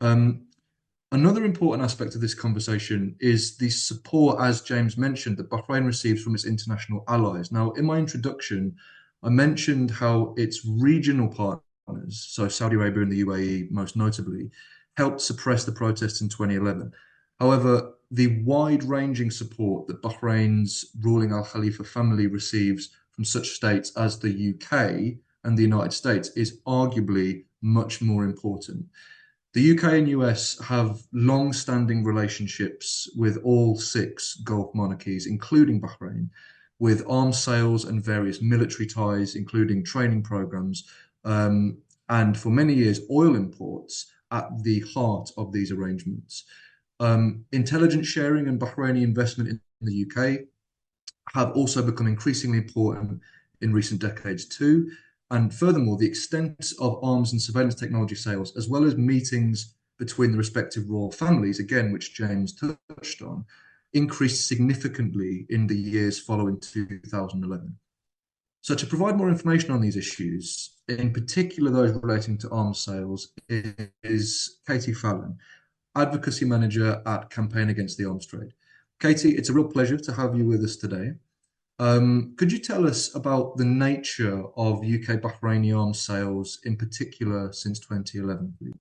Um, Another important aspect of this conversation is the support, as James mentioned, that Bahrain receives from its international allies. Now, in my introduction, I mentioned how its regional partners, so Saudi Arabia and the UAE most notably, helped suppress the protests in 2011. However, the wide-ranging support that Bahrain's ruling Al Khalifa family receives from such states as the UK and the United States is arguably much more important. The UK and US have long-standing relationships with all six Gulf monarchies, including Bahrain, with arms sales and various military ties, including training programs, and for many years, oil imports at the heart of these arrangements. Intelligence sharing and Bahraini investment in the UK have also become increasingly important in recent decades too. And furthermore, the extent of arms and surveillance technology sales, as well as meetings between the respective royal families, again, which James touched on, increased significantly in the years following 2011. So, to provide more information on these issues, in particular those relating to arms sales, is Katie Fallon, Advocacy Manager at Campaign Against the Arms Trade. Katie, it's a real pleasure to have you with us today. Could you tell us about the nature of UK Bahraini arms sales, in particular since 2011, please?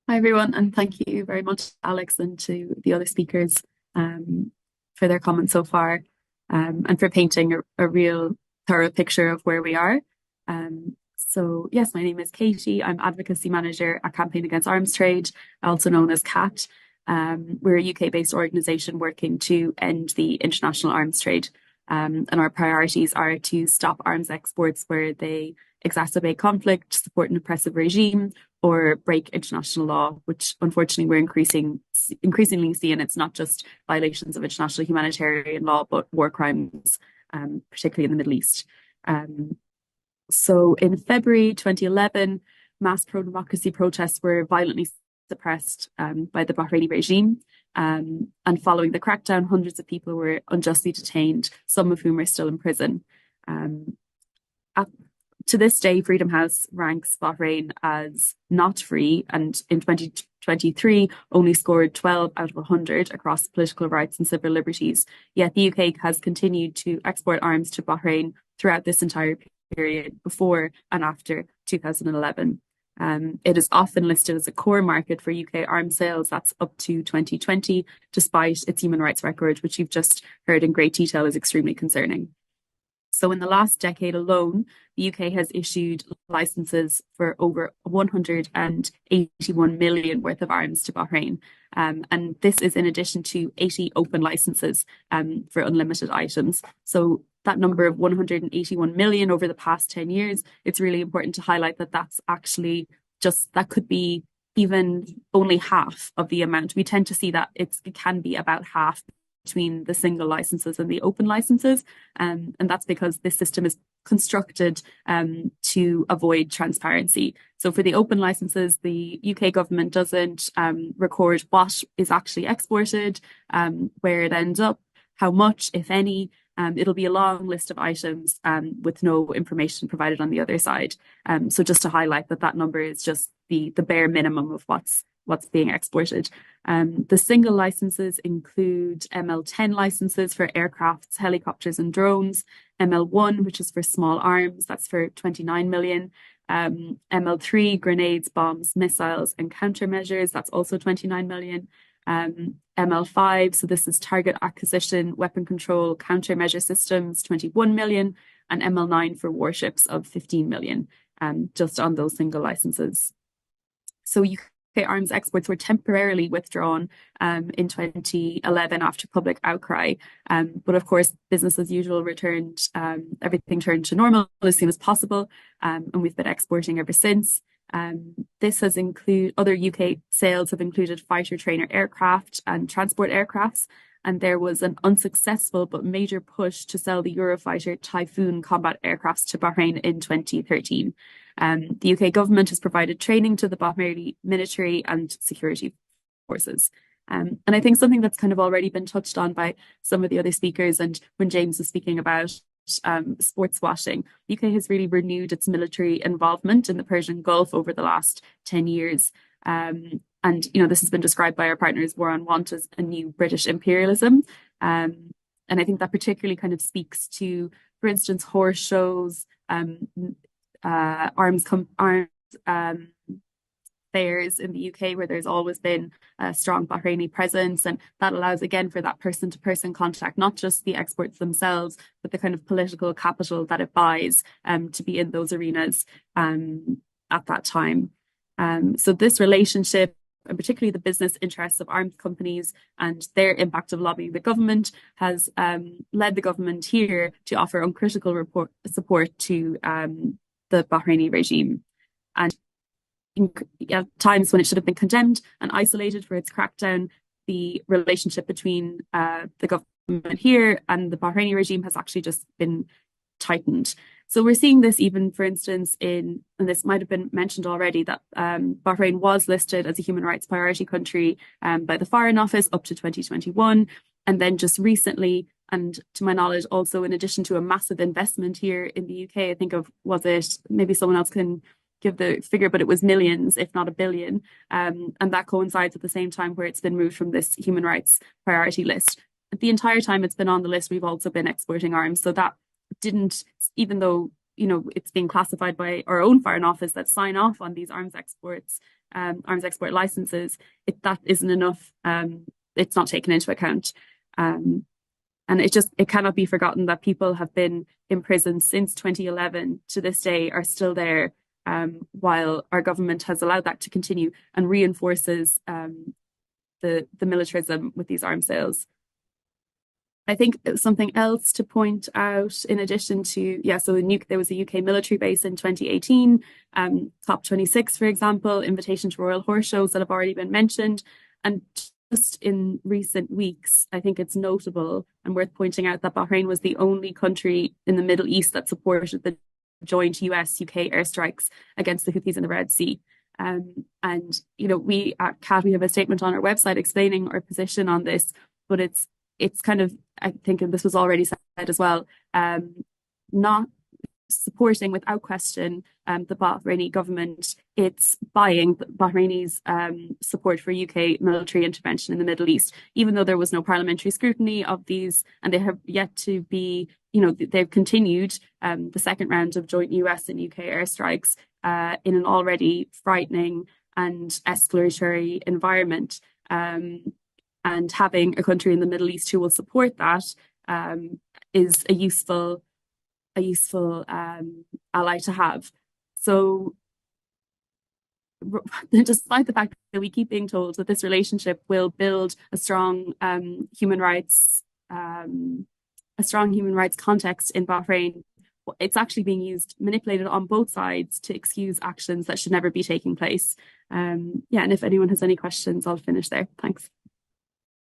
Hi, everyone, and thank you very much, Alex, and to the other speakers um, for their comments so far and for painting a real thorough picture of where we are. Yes, my name is Katie. I'm Advocacy Manager at Campaign Against Arms Trade, also known as CAAT. We're a UK-based organisation working to end the international arms trade. And our priorities are to stop arms exports where they exacerbate conflict, support an oppressive regime, or break international law, which unfortunately we're increasingly seeing. It's not just violations of international humanitarian law, but war crimes, particularly in the Middle East. So in February 2011, mass pro-democracy protests were violently suppressed by the Bahraini regime. And following the crackdown, hundreds of people were unjustly detained, some of whom are still in prison. To this day, Freedom House ranks Bahrain as not free, and in 2023 only scored 12 out of 100 across political rights and civil liberties. Yet the UK has continued to export arms to Bahrain throughout this entire period before and after 2011. It is often listed as a core market for UK arms sales. That's up to 2020, despite its human rights record, which you've just heard in great detail is extremely concerning. So in the last decade alone, the UK has issued licenses for over 181 million worth of arms to Bahrain. And this is in addition to 80 open licenses for unlimited items. So that number of 181 million over the past 10 years, it's really important to highlight that that's actually that could be even only half of the amount. We tend to see that it can be about half between the single licenses and the open licenses. And that's because this system is constructed to avoid transparency. So for the open licenses, the UK government doesn't record what is actually exported, where it ends up, how much, if any. It'll be a long list of items with no information provided on the other side. So just to highlight that number is just the bare minimum of what's being exported. The single licenses include ML10 licenses for aircrafts, helicopters and drones, ML1, which is for small arms, that's for 29 million, ML3, grenades, bombs, missiles and countermeasures, that's also 29 million. ML5, so this is target acquisition, weapon control, countermeasure systems, 21 million, and ML9 for warships of 15 million, just on those single licenses. So UK arms exports were temporarily withdrawn in 2011 after public outcry. But of course, business as usual returned, everything turned to normal as soon as possible. And we've been exporting ever since. This has included other UK sales have included fighter trainer aircraft and transport aircrafts. And there was an unsuccessful but major push to sell the Eurofighter Typhoon combat aircrafts to Bahrain in 2013. The UK government has provided training to the Bahraini military and security forces. And I think something that's kind of already been touched on by some of the other speakers, and when James was speaking about sports washing, the UK has really renewed its military involvement in the Persian Gulf over the last 10 years. And this has been described by our partners War on Want as a new British imperialism. And I think that particularly kind of speaks to, for instance, horse shows, arms fairs in the UK, where there's always been a strong Bahraini presence, and that allows again for that person-to-person contact, not just the exports themselves, but the kind of political capital that it buys to be in those arenas at that time. So this relationship, and particularly the business interests of arms companies and their impact of lobbying the government, has led the government here to offer uncritical support to the Bahraini regime. And at times when it should have been condemned and isolated for its crackdown, the relationship between the government here and the Bahraini regime has actually just been tightened. So we're seeing this even, for instance, and this might have been mentioned already, that Bahrain was listed as a human rights priority country by the Foreign Office up to 2021. And then just recently, and to my knowledge, also in addition to a massive investment here in the UK, I think was it, maybe someone else can give the figure, but it was millions, if not a billion. And that coincides at the same time where it's been moved from this human rights priority list. The entire time it's been on the list, we've also been exporting arms. So that didn't, even though it's being classified by our own Foreign Office that sign off on these arms exports, arms export licenses, that isn't enough. It's not taken into account. And it cannot be forgotten that people have been in prison since 2011 to this day, are still there, while our government has allowed that to continue and reinforces the militarism with these arms sales. I think something else to point out, in addition to, there was a UK military base in 2018, COP26, for example, invitation to royal horse shows that have already been mentioned. And just in recent weeks, I think it's notable and worth pointing out that Bahrain was the only country in the Middle East that supported the joint US-UK airstrikes against the Houthis in the Red Sea. And we at CAAT, we have a statement on our website explaining our position on this, but it's kind of, I think, and this was already said as well, not supporting without question the Bahraini government. It's buying Bahraini's support for UK military intervention in the Middle East, even though there was no parliamentary scrutiny of these, and they have yet to be, they've continued the second round of joint US and UK airstrikes in an already frightening and escalatory environment. And having a country in the Middle East who will support that is a useful ally to have. So despite the fact that we keep being told that this relationship will build a strong human rights context in Bahrain, it's actually being manipulated on both sides to excuse actions that should never be taking place. And if anyone has any questions, I'll finish there. Thanks.